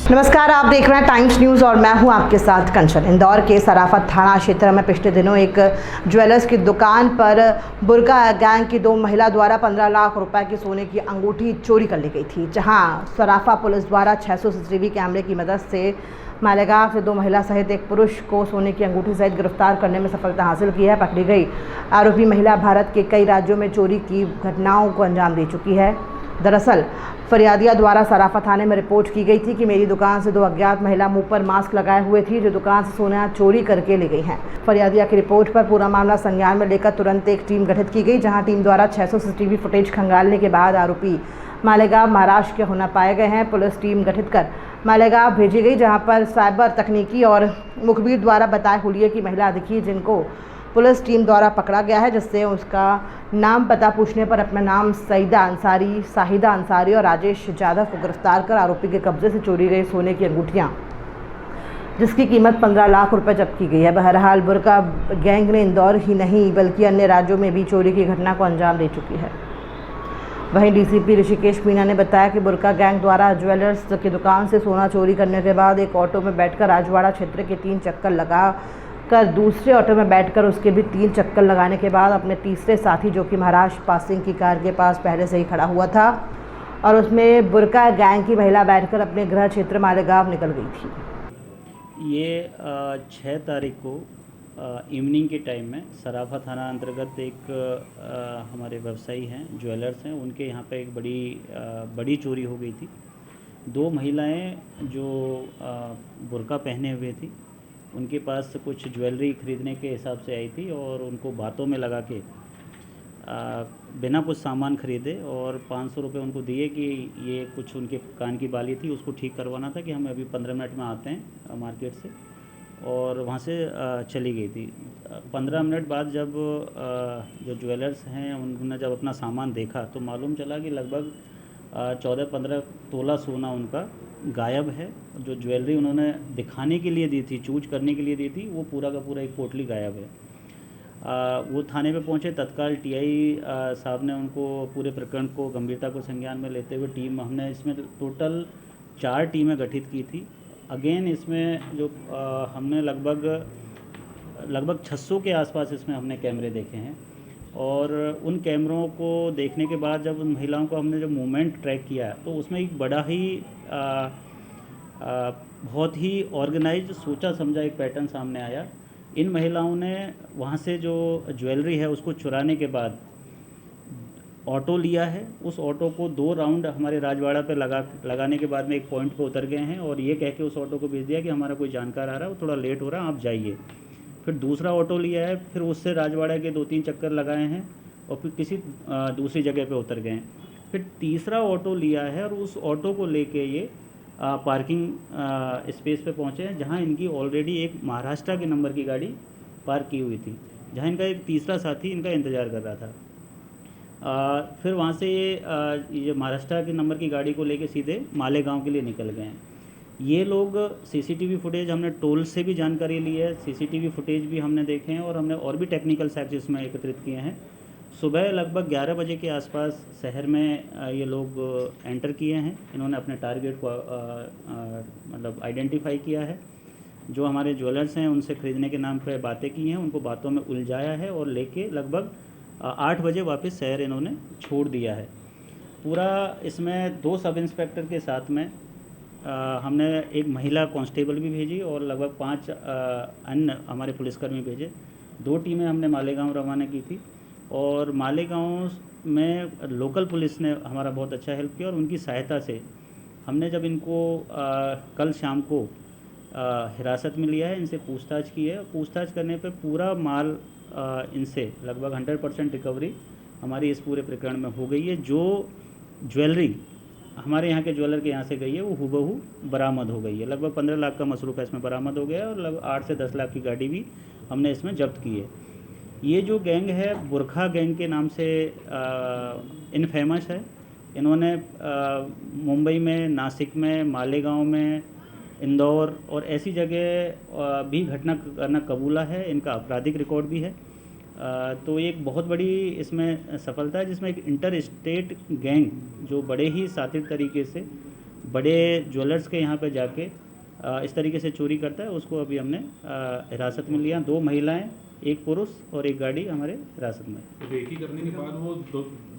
नमस्कार, आप देख रहे हैं टाइम्स न्यूज़ और मैं हूं आपके साथ कंचन। इंदौर के सराफा थाना क्षेत्र में पिछले दिनों एक ज्वेलर्स की दुकान पर बुर्का गैंग की दो महिला द्वारा 15 लाख रुपए की सोने की अंगूठी चोरी कर ली गई थी। जहां सराफा पुलिस द्वारा 600 सीसीटीवी कैमरे की मदद से मालेगांव से दो महिला सहित एक पुरुष को सोने की अंगूठी सहित गिरफ्तार करने में सफलता हासिल की है। पकड़ी गई आरोपी महिला भारत के कई राज्यों में चोरी की घटनाओं को अंजाम दे चुकी है। दरअसल फरियादिया द्वारा सराफा थाने में रिपोर्ट की गई थी कि मेरी दुकान से दो अज्ञात महिला मुंह पर मास्क लगाए हुए थी, जो दुकान से सोना चोरी करके ले गई हैं। फरियादिया की रिपोर्ट पर पूरा मामला संज्ञान में लेकर तुरंत एक टीम गठित की गई, जहां टीम द्वारा 600 सीसीटीवी फुटेज खंगालने के बाद आरोपी मालेगांव महाराष्ट्र के होना पाए गए हैं। पुलिस टीम गठित कर मालेगांव भेजी गई, जहाँ पर साइबर तकनीकी और मुखबिर द्वारा बताए हुलिये की महिला दिखी, जिनको पुलिस टीम द्वारा पकड़ा गया है, जिससे उसका नाम पता पूछने पर अपना नाम सईदा अंसारी, शाहिदा अंसारी और राजेश यादव को गिरफ्तार कर आरोपी के कब्जे से चोरी गई सोने की अंगूठियां, जिसकी कीमत 15 लाख रुपए जब्त की गई है। बहरहाल बुर्का गैंग ने इंदौर ही नहीं बल्कि अन्य राज्यों में भी चोरी की घटना को अंजाम दे चुकी है। वहीं डीसीपी ऋषिकेश मीना ने बताया कि बुर्का गैंग द्वारा ज्वेलर्स की दुकान से सोना चोरी करने के बाद एक ऑटो में बैठकर राजवाड़ा क्षेत्र के 3 चक्कर लगा कर दूसरे ऑटो में बैठकर उसके भी 3 चक्कर लगाने के बाद अपने तीसरे साथी, जो कि महाराष्ट्र पासिंग की कार के पास पहले से ही खड़ा हुआ था, और उसमें बुर्का गैंग की महिला बैठकर अपने गृह क्षेत्र मालेगांव निकल गई थी। ये 6 तारीख को इवनिंग के टाइम में सराफा थाना अंतर्गत एक हमारे व्यवसायी हैं, ज्वेलर्स हैं, उनके यहाँ पे एक बड़ी चोरी हो गई थी। 2 महिलाएं जो बुर्का पहने हुए थी, उनके पास कुछ ज्वेलरी ख़रीदने के हिसाब से आई थी और उनको बातों में लगा के बिना कुछ सामान ख़रीदे और 500 रुपये उनको दिए कि ये कुछ उनके कान की बाली थी, उसको ठीक करवाना था, कि हम अभी 15 मिनट में आते हैं मार्केट से, और वहाँ से चली गई थी। 15 मिनट बाद जब जो ज्वेलर्स हैं उन्होंने जब अपना सामान देखा तो मालूम चला कि लगभग 14-15 तोला सोना उनका गायब है। जो ज्वेलरी उन्होंने दिखाने के लिए दी थी, चूज करने के लिए दी थी, वो पूरा का पूरा एक पोटली गायब है। वो थाने पे पहुंचे, तत्काल टीआई साहब ने उनको पूरे प्रकरण को गंभीरता को संज्ञान में लेते हुए हमने इसमें टोटल 4 टीमें गठित की थी। अगेन इसमें जो हमने लगभग 600 के आसपास इसमें हमने कैमरे देखे हैं, और उन कैमरों को देखने के बाद जब उन महिलाओं को हमने जब मूवमेंट ट्रैक किया तो उसमें एक बड़ा ही बहुत ही ऑर्गेनाइज सोचा समझा एक पैटर्न सामने आया। इन महिलाओं ने वहाँ से जो ज्वेलरी है उसको चुराने के बाद ऑटो लिया है। उस ऑटो को 2 राउंड हमारे राजवाड़ा पे लगाने के बाद में एक पॉइंट पे उतर गए हैं और ये कह के उस ऑटो को भेज दिया कि हमारा कोई जानकार आ रहा है, वो थोड़ा लेट हो रहा है, आप जाइए। फिर दूसरा ऑटो लिया है, फिर उससे राजवाड़ा के 2-3 चक्कर लगाए हैं और फिर किसी दूसरी जगह पे उतर गए हैं। फिर तीसरा ऑटो लिया है और उस ऑटो को लेके ये पार्किंग स्पेस पे पहुँचे हैं, जहाँ इनकी ऑलरेडी एक महाराष्ट्र के नंबर की गाड़ी पार्क की हुई थी, जहाँ इनका एक तीसरा साथी इनका इंतज़ार कर रहा था। फिर वहाँ से ये महाराष्ट्र के नंबर की गाड़ी को लेके सीधे मालेगांव के लिए निकल गए हैं। ये लोग सीसीटीवी फुटेज हमने टोल से भी जानकारी ली है, सीसीटीवी फुटेज भी हमने देखे हैं, और हमने और भी टेक्निकल फैक्ट्स इसमें एकत्रित किए हैं। सुबह लगभग 11 बजे के आसपास शहर में ये लोग एंटर किए हैं। इन्होंने अपने टारगेट को मतलब आइडेंटिफाई किया है। जो हमारे ज्वेलर्स हैं उनसे ख़रीदने के नाम पर बातें की हैं, उनको बातों में उलझाया है और लेके लगभग 8 बजे वापस शहर इन्होंने छोड़ दिया है। पूरा इसमें 2 सब इंस्पेक्टर के साथ में हमने एक महिला कांस्टेबल भी भेजी और लगभग 5 अन्य हमारे पुलिसकर्मी भेजे। 2 टीमें हमने मालेगांव रवाना की थी, और मालेगांव में लोकल पुलिस ने हमारा बहुत अच्छा हेल्प किया, और उनकी सहायता से हमने जब इनको कल शाम को हिरासत में लिया है, इनसे पूछताछ की है। पूछताछ करने पे पूरा माल इनसे लगभग 100% रिकवरी हमारी इस पूरे प्रकरण में हो गई है। जो ज्वेलरी हमारे यहाँ के ज्वेलर के यहाँ से गई है वो हूबहू बरामद हो गई है। लगभग 15 लाख का मसरूफ़ इसमें बरामद हो गया है, और लगभग 8 से 10 लाख की गाड़ी भी हमने इसमें जब्त की है। ये जो गैंग है बुर्का गैंग के नाम से इनफेमस है। इन्होंने मुंबई में, नासिक में, मालेगांव में, इंदौर और ऐसी जगह भी घटना करना कबूला है। इनका आपराधिक रिकॉर्ड भी है। तो एक बहुत बड़ी इसमें सफलता है, जिसमें एक इंटर स्टेट गैंग जो बड़े ही सातिर तरीके से बड़े ज्वेलर्स के यहाँ पे जाके इस तरीके से चोरी करता है, उसको अभी हमने हिरासत में लिया। 2 महिलाएं, एक पुरुष और एक गाड़ी हमारे हिरासत में। तो रेकी करने के बाद वो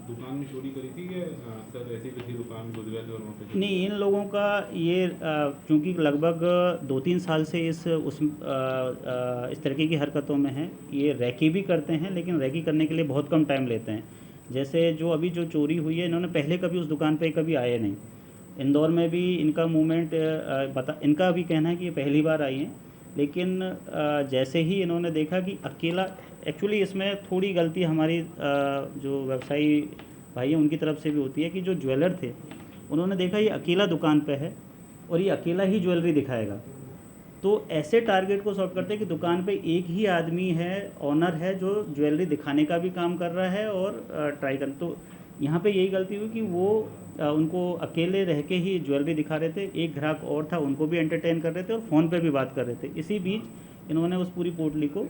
दुकान में चोरी करी थी या सर ऐसी किसी दुकान को गए थे और वहाँ पे? नहीं, इन लोगों का ये चूँकि लगभग 2-3 साल से इस तरीके की हरकतों में हैं। ये रैकी भी करते हैं, लेकिन रैकी करने के लिए बहुत कम टाइम लेते हैं। जैसे जो अभी जो चोरी हुई है, इन्होंने पहले कभी उस दुकान पे कभी आए नहीं। इंदौर में भी इनका मूवमेंट इनका भी कहना है कि ये पहली बार आई हैं, लेकिन जैसे ही इन्होंने देखा कि अकेला, एक्चुअली इसमें थोड़ी गलती हमारी जो व्यवसायी भाई हैं उनकी तरफ से भी होती है कि जो ज्वेलर थे उन्होंने देखा ये अकेला दुकान पे है और ये अकेला ही ज्वेलरी दिखाएगा, तो ऐसे टारगेट को सॉर्ट करते हैं कि दुकान पे एक ही आदमी है, ऑनर है, जो ज्वेलरी दिखाने का भी काम कर रहा है और ट्राई कर, तो यहाँ पे यही गलती हुई कि वो उनको अकेले रह के ही ज्वेलरी दिखा रहे थे। एक ग्राहक और था, उनको भी एंटरटेन कर रहे थे और फ़ोन पे भी बात कर रहे थे। इसी बीच इन्होंने उस पूरी पोटली को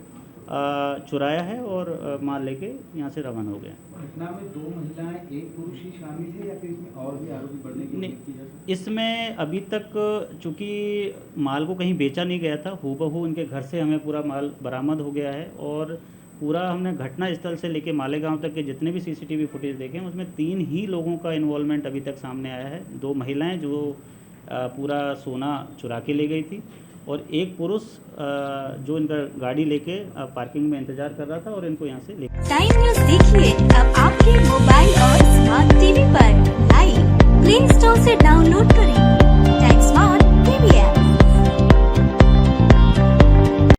चुराया है और माल लेके यहाँ से रवाना हो गए। घटना में 2 महिलाएं, एक पुरुष ही शामिल है या फिर इसमें और भी आरोपी बढ़ने की नहीं, उम्मीद की जा सकती है? इसमें अभी तक चूँकि माल को कहीं बेचा नहीं गया था, हूबहू इनके घर से हमें पूरा माल बरामद हो गया है और पूरा हमने घटना स्थल से लेके मालेगांव तक के जितने भी सीसीटीवी फुटेज देखे हैं, उसमें 3 ही लोगों का इन्वॉल्वमेंट अभी तक सामने आया है। 2 महिलाएं जो पूरा सोना चुरा के ले गई थी और एक पुरुष जो इनका गाड़ी लेके पार्किंग में इंतजार कर रहा था और इनको यहाँ से ले। टाइम न्यूज़ देखिए अब आपके मोबाइल और स्मार्ट टीवी पर लाइव प्ले स्टोर से डाउनलोड करें।